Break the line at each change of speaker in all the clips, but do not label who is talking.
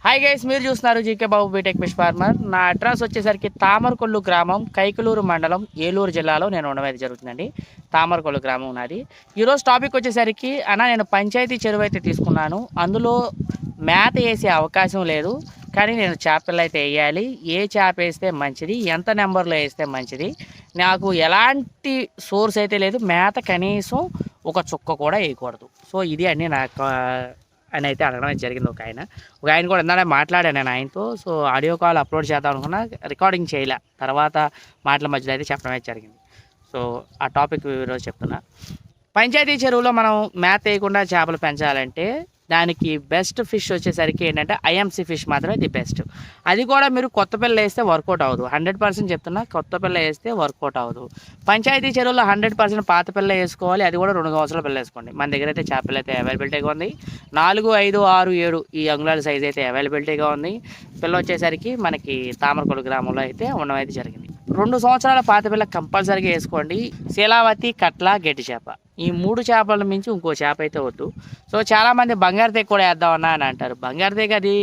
Hi guys, మీరు చూస్తున్నారు GK బాబు BTech fish farmer. నా అడ్రస్ వచ్చేసరికి తామరకొల్లు గ్రామం, కైకలూరు మండలం, ఏలూరు జిల్లాలో నేను ఉండడం జరుగుతుందండి. తామరకొల్లు గ్రామం నాది. ఈరోజు టాపిక్ వచ్చేసరికి నేను పంచాయతీ చెరువు అయితే తీసుకున్నాను. అందులో మేత వేసే అవకాశం లేదు, కానీ నేను చేపలు అయితే వేయాలి. ఏ చేప వేస్తే మంచిది, ఎంత నెంబర్లో వేస్తే మంచిది, నాకు ఎలాంటి సోర్స్ అయితే లేదు, మేత కనీసం ఒక చుక్క కూడా వేయకూడదు. సో ఇది అన్నీ నాకు అని అయితే అడగడం జరిగింది. ఒక ఆయన కూడా ఇందాక మాట్లాడాను నేను ఆయనతో. సో ఆడియో కాల్ అప్లోడ్ చేద్దాం అనుకున్నా, రికార్డింగ్ చేయలే, తర్వాత మాటల మధ్యలో అయితే చెప్పడం అయితే జరిగింది. సో ఆ టాపిక్ ఈరోజు చెప్తున్నా. పంచాయతీ చెరువులో మనం మేత వేయకుండా చేపలు పెంచాలంటే దానికి బెస్ట్ ఫిష్ వచ్చేసరికి ఏంటంటే ఐఎంసీ ఫిష్ మాత్రమే ది బెస్ట్. అది కూడా మీరు కొత్త పిల్ల వేస్తే వర్కౌట్ అవ్వదు. 100% చెప్తున్నా, కొత్త పిల్ల వేస్తే వర్కౌట్ అవ్వదు. పంచాయతీ చెరువులో 100% పాత పిల్ల వేసుకోవాలి. అది కూడా 2 సంవత్సరాల పిల్ల వేసుకోండి. మన దగ్గర అయితే చేపలు అయితే అవైలబిలిటీగా ఉంది. 4, 5, 6, 7 ఈ అంగుళాల సైజ్ అయితే అవైలబిలిటీగా ఉంది. పిల్ల వచ్చేసరికి మనకి తామరకొల్లు గ్రామంలో అయితే ఉండడం అయితే జరిగింది. 2 సంవత్సరాల పాత పిల్ల కంపల్సరీగా వేసుకోండి. శీలావతి, కట్ల, గట్టి చేప, ఈ 3 చేపల మించి ఇంకో చేప అయితే వద్దు. సో చాలామంది బంగారు తెగ కూడా వేద్దామన్నా అని అంటారు. బంగారు తెగ అది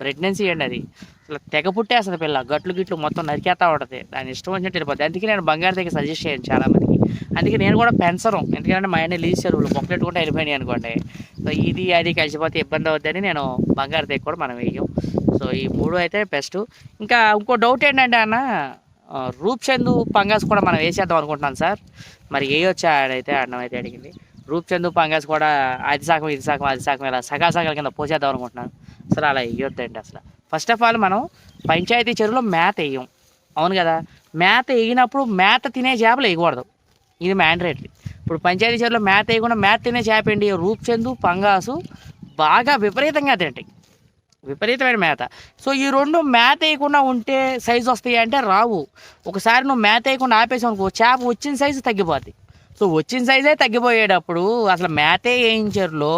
ప్రెగ్నెన్సీ అండి, అది అసలు తెగ పుట్టేస్తుంది పిల్ల, గట్లు గిట్లు మొత్తం నరికేస్తూ ఉంటుంది, దాని ఇష్టం వచ్చినట్టు వెళ్ళిపోతుంది. అందుకే నేను బంగారు తెగ సజెస్ట్ చేయను చాలామందికి. అందుకే నేను కూడా పెంచను, ఎందుకంటే మా ఆయన లీజ్ చెరువులు మొక్కలెట్టుకుంటే వెళ్ళిపోయినాయి అనుకోండి, సో ఇది అది కలిసిపోతే ఇబ్బంది అవుతుందని నేను బంగారు తెగ కూడా మనం వేయం. సో ఈ 3 అయితే బెస్ట్. ఇంకా ఇంకో డౌట్ ఏంటంటే అన్న, రూప్చందు, పంగాస్ కూడా మనం వేసేద్దాం అనుకుంటున్నాను సార్, మరి వేయొచ్చా అయితే అన్నం అయితే అడిగింది. రూప్చందు, పంగాస్ కూడా అది శాఖం ఇది శాఖం ఇలా సగాల కింద పోసేద్దాం అనుకుంటున్నాను. అసలు అలా వేయొద్దండి. అసలు ఫస్ట్ ఆఫ్ ఆల్ మనం పంచాయతీ చెరువులో మేత వేయం, అవును కదా. మేత వేయినప్పుడు మేత తినే చేపలు వేయకూడదు, ఇది మ్యాండరేటరీ. ఇప్పుడు పంచాయతీ చెరువులో మేత వేయకుండా మేత తినే చేప ఏంటి, రూప్చందు, పంగాసు బాగా విపరీతంగా తింటాయి, విపరీతమైన మేత. సో ఈ 2 మేత వేయకుండా ఉంటే సైజు వస్తాయి అంటే రావు. ఒకసారి నువ్వు మేత వేయకుండా ఆపేసావు అనుకో, చేప వచ్చిన సైజు తగ్గిపోద్ది. సో వచ్చిన సైజే తగ్గిపోయేటప్పుడు అసలు మేతే వేయించరులో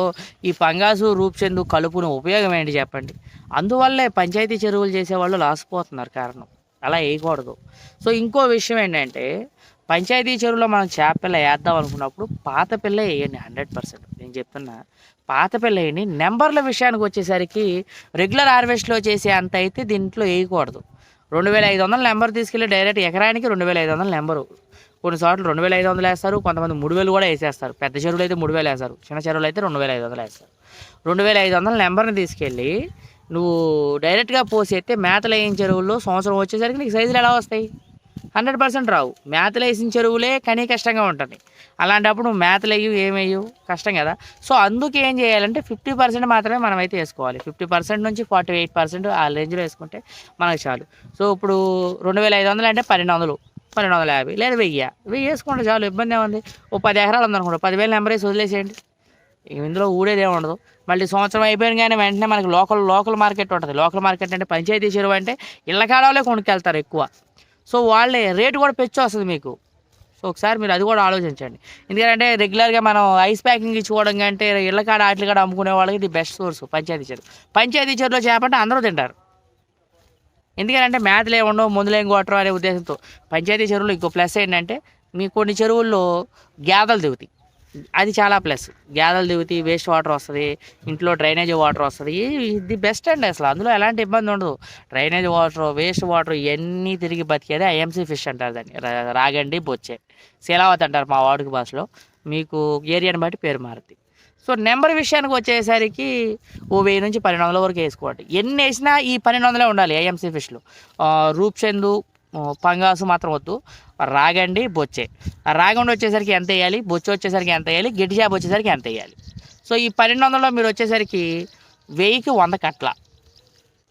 ఈ పంగాసు, రూప్చందు కలుపును ఉపయోగం ఏంటి చెప్పండి. అందువల్లే పంచాయతీ చెరువులు చేసేవాళ్ళు లాసిపోతున్నారు కారణం. అలా వేయకూడదు. సో ఇంకో విషయం ఏంటంటే, పంచాయతీ చెరువులో మనం చేప వేద్దాం అనుకున్నప్పుడు పాత పిల్ల వేయండి 100%. నేను చెప్తున్నా, పాత పిల్ల వేయండి. నెంబర్ల విషయానికి వచ్చేసరికి రెగ్యులర్ హార్వెస్ట్లో చేసే అంత అయితే దీంట్లో వేయకూడదు. 2500 నెంబర్ తీసుకెళ్ళి డైరెక్ట్ ఎకరానికి 2500 నెంబరు. కొన్ని చోట్ల 2500 వేస్తారు, కొంతమంది 3000 కూడా వేసేస్తారు. పెద్ద చెరువులు అయితే 3000 వేస్తారు, చిన్న చెరువులు అయితే 2500 వేస్తారు. 2500 నెంబర్ని తీసుకెళ్ళి నువ్వు డైరెక్ట్గా పోసేస్తే మేతలు వేసిన చెరువుల్లో సంవత్సరం వచ్చేసరికి నీకు సైజులు ఎలా వస్తాయి? 100% రావు. మేతలు వేసిన చెరువులే కనీ కష్టంగా ఉంటుంది. అలాంటప్పుడు నువ్వు మేతలు ఏమేయు కష్టం కదా. సో అందుకే ఏం చేయాలంటే 50% మాత్రమే మనం అయితే వేసుకోవాలి. 50% నుంచి 48% ఆ రేంజ్లో వేసుకుంటే మనకు చాలు. సో ఇప్పుడు 2500 అంటే 1200, 1250 లేదా 1000 వేసుకోండి చాలు, ఇబ్బంది ఏముంది. ఓ 10 ఎకరాలు ఉందనుకోండి, 10,000 నెంబర్ వేసి వదిలేసేయండి. ఇందులో ఊడేదే ఉండదు. మళ్ళీ సంవత్సరం అయిపోయిన కానీ వెంటనే మనకి లోకల్ మార్కెట్ ఉంటుంది. లోకల్ మార్కెట్ అంటే పంచాయతీ చెరువు అంటే ఇళ్ళ కాడలే కొనుక్కెళ్తారు ఎక్కువ. సో వాళ్ళే రేటు కూడా పెంచి వస్తుంది మీకు. సో ఒకసారి మీరు అది కూడా ఆలోచించండి. ఎందుకంటే రెగ్యులర్గా మనం ఐస్ ప్యాకింగ్ ఇచ్చుకోవడం కంటే ఇళ్ళ కాడ ఆటలు కాడ అమ్ముకునే వాళ్ళకి ఇది బెస్ట్ సోర్స్ పంచాయతీ చెరువు. పంచాయతీ చెరువులో చేపంటే అందరూ తింటారు, ఎందుకంటే మేతలే ఉండవు, మందులేం కొట్టరు అనే ఉద్దేశంతో. పంచాయతీ చెరువులో ఇంకో ప్లస్ ఏంటంటే, మీకు కొన్ని చెరువుల్లో గేదెలు దిగుతాయి, అది చాలా ప్లస్. గేదెలు దిగుతాయి, వేస్ట్ వాటర్ వస్తుంది, ఇంట్లో డ్రైనేజ్ వాటర్ వస్తుంది, ఇది బెస్ట్ అండి. అసలు అందులో ఎలాంటి ఇబ్బంది ఉండదు. డ్రైనేజ్ వాటర్, వేస్ట్ వాటర్ ఇవన్నీ తిరిగి బతికేది ఐఎంసీ ఫిష్ అంటారు దాన్ని. రాగండి, బొచ్చే, శీలావతి అంటారు మా వాడుక భాషలో, మీకు ఏరియాని బట్టి పేరు మారుద్ది. సో నెంబర్ విషయానికి వచ్చేసరికి 1000 నుంచి 1200 వరకు వేసుకోండి. ఎన్ని వేసినా ఈ 1200 ఉండాలి ఐఎంసీ ఫిష్లో. రూప్చందు, పంగాసు మాత్రం వద్దు. రాగండి, బొచ్చే. రాగండి వచ్చేసరికి ఎంత వేయాలి, బొచ్చే వచ్చేసరికి ఎంత వేయాలి, గట్టి చేప వచ్చేసరికి ఎంత వేయాలి. సో ఈ 1200లో మీరు వచ్చేసరికి 1000కి 100 కట్ల,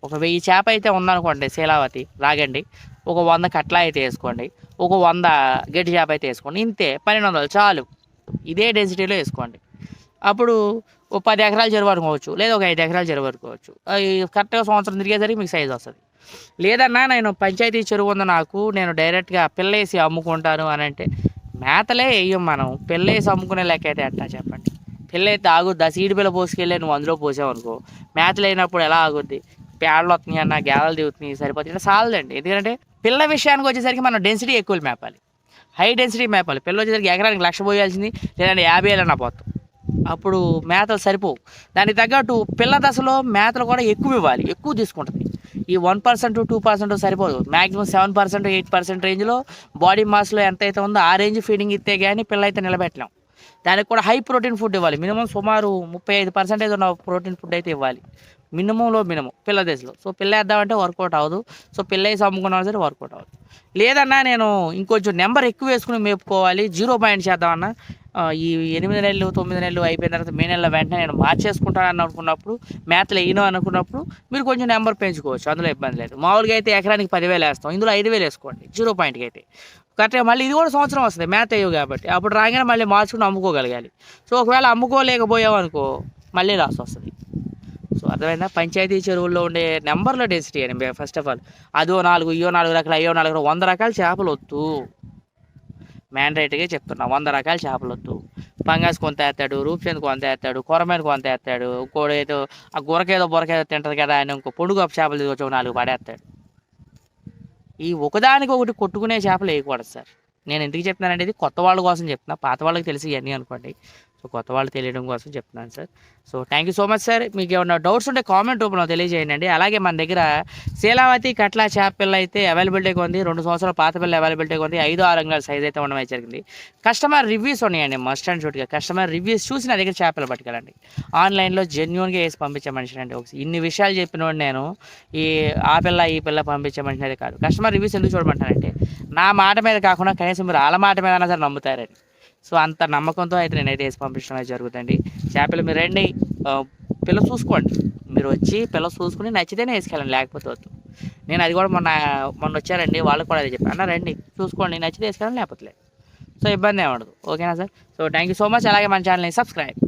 ఒక 1000 చేప అయితే ఉందనుకోండి శీలావతి, రాగండి, ఒక 100 కట్ల అయితే వేసుకోండి, ఒక 100 గట్టి చేప అయితే వేసుకోండి. ఇంతే, 1200 చాలు. ఇదే డెన్సిటీలో వేసుకోండి. అప్పుడు ఒక 10 ఎకరాల చెరువు అనుకోవచ్చు, లేదా ఒక 5 ఎకరాల చెరువు అనుకోవచ్చు. కరెక్ట్గా సంవత్సరం తిరిగేసరికి మీకు సైజు వస్తుంది. లేదన్నా నేను పంచాయతీ చెరువు ఉంది నాకు, నేను డైరెక్ట్గా పిల్లేసి అమ్ముకుంటాను అని అంటే మేతలే వేయం మనం. పిల్లేసి అమ్ముకునే లెక్క అయితే ఎట్టా చెప్పండి. పిల్లైతే ఆగుద్ది, సీడ్ పిల్ల పోసుకెళ్ళి నువ్వు అందులో పోసావు అనుకో, మేతలు అయినప్పుడు ఎలా ఆగుద్ది? పేడలు వస్తున్నాయి అన్న, గేదెలు దిగుతున్నాయి, సరిపోతుంది, సాలదండి. ఎందుకంటే పిల్ల విషయానికి వచ్చేసరికి మనం డెన్సిటీ ఎక్కువ మేపాలి, హై డెన్సిటీ మేపాలి. పిల్ల వచ్చేసరికి ఎకరానికి 1,00,000 పోయాల్సింది, లేదంటే 50,000 అన్న పోతాం. అప్పుడు మేతలు సరిపోవు. దానికి తగ్గట్టు పిల్ల దశలో మేతలు కూడా ఎక్కువ ఇవ్వాలి, ఎక్కువ తీసుకుంటుంది. ఈ 1% 2% సరిపోదు. మ్యాక్సిమం 7% 8% రేంజ్లో బాడీ మాస్లో ఎంత అయితే ఉందో ఆ రేంజ్ ఫీడింగ్ ఇస్తే కానీ పిల్ల అయితే నిలబెట్టలేం. దానికి కూడా హై ప్రోటీన్ ఫుడ్ ఇవ్వాలి. మినిమం సుమారు 35% ఉన్న ప్రోటీన్ ఫుడ్ అయితే ఇవ్వాలి, మినిమంలో మినిమం పిల్ల దశలో. సో పిల్ల వేద్దామంటే వర్కౌట్ అవ్వదు. సో పిల్ల వేసి అమ్ముకున్నా సరే వర్కౌట్ అవ్వదు. లేదన్నా నేను ఇంకొంచెం నెంబర్ ఎక్కువ వేసుకుని మేపుకోవాలి, 0 పాయింట్ చేద్దామన్నా, ఈ 8 నెలలు 9 నెలలు అయిపోయిన తర్వాత మే నెలలో వెంటనే నేను మార్చేసుకుంటాను అని అనుకున్నప్పుడు, మేతలు వేయను అనుకున్నప్పుడు మీరు కొంచెం నెంబర్ పెంచుకోవచ్చు, అందులో ఇబ్బంది లేదు. మామూలుగా అయితే ఎకరానికి 10,000 వేస్తాం, ఇందులో 5,000 వేసుకోండి 0 పాయింట్కి అయితే. కరెక్ట్గా మళ్ళీ ఇది కూడా సంవత్సరం వస్తుంది మేత వేయవు కాబట్టి, అప్పుడు రాగానే మళ్ళీ మార్చుకుని అమ్ముకోగలగాలి. సో ఒకవేళ అమ్ముకోలేకపోయావు అనుకో మళ్ళీ లాస్ వస్తుంది. సో అర్థమైందా? పంచాయతీ చెరువుల్లో ఉండే నెంబర్ల డెన్సిటీ అని ఫస్ట్ ఆఫ్ ఆల్, అదో 4 ఇయో 4 రకాలు అయ్యో 4 100 రకాల చేపలు వద్దు. మ్యాన్ రైట్గా చెప్తున్నా, 100 రకాల చేపలు వద్దు. పంగాస్ కొంత వేస్తాడు, రూప్చంద్ కొంత వేస్తాడు, కొరమైన కొంత వేస్తాడు, ఇంకోటి ఏదో ఆ గురకేదో బొరకేదో తింటుంది కదా అని ఇంకో పొడుగు చేపలు తీసుకొచ్చి 4 పడేస్తాడు. ఈ ఒకదానికి ఒకటి కొట్టుకునే చేపలు వేయకూడదు సార్. నేను ఎందుకు చెప్తున్నానంటే ఇది కొత్త వాళ్ళ కోసం చెప్తున్నా, పాత వాళ్ళకి తెలిసి ఇవన్నీ అనుకోండి. సో కొత్త వాళ్ళు తెలియడం కోసం చెప్తున్నాను sir. So thank you so much sir. మీకు ఏమన్నా డౌట్స్ ఉంటే కామెంట్ రూపంలో తెలియజేయండి. అలాగే మన దగ్గర శీలావతి కట్ల చేప పిల్ల అయితే అవైలబిలిటీగా ఉంది, 2 సంవత్సరాల పాత పిల్ల అవైలబిలిటీగా ఉంది, 5-6 అంగుళాల సైజ్ అయితే ఉండడం జరిగింది. కస్టమర్ రివ్యూస్ ఉన్నాయండి, మస్ట్ అండ్ షూట్గా కస్టమర్ రివ్యూస్ చూసి నా దగ్గర చేపలు పట్టుకెళ్ళండి. ఆన్లైన్లో జెన్యున్గా వేసి పంపించే మనిషిని అండి. ఇన్ని విషయాలు చెప్పినోడు నేను ఆ పిల్ల ఈ పిల్ల పంపించే మనిషిని అయితే కాదు. కస్టమర్ రివ్యూస్ ఎందుకు చూడమంటానంటే నా మాట మీద కాకుండా కనీసం మీరు వాళ్ళ మాట మీద అయినా సరే నమ్ముతారని. సో అంత నమ్మకంతో అయితే నేనైతే వేసి పంపించడం అయితే జరుగుతుంది. చేపలు మీరు రండి, పిల్ల చూసుకోండి, మీరు వచ్చి పిల్ల చూసుకుని నచ్చితేనే వేసుకెళ్ళండి, లేకపోతే వద్దు. నేను అది కూడా మొన్న వచ్చారండి, వాళ్ళకి కూడా అది చెప్పాను, అన్న రండి చూసుకోండి, నచ్చితే వేసుకెళ్ళండి, లేకపోతే లేదు. సో ఇబ్బంది ఏమి ఉండదు. ఓకేనా sir? So thank you so much. అలాగే మన ఛానల్ని సబ్స్క్రైబ్.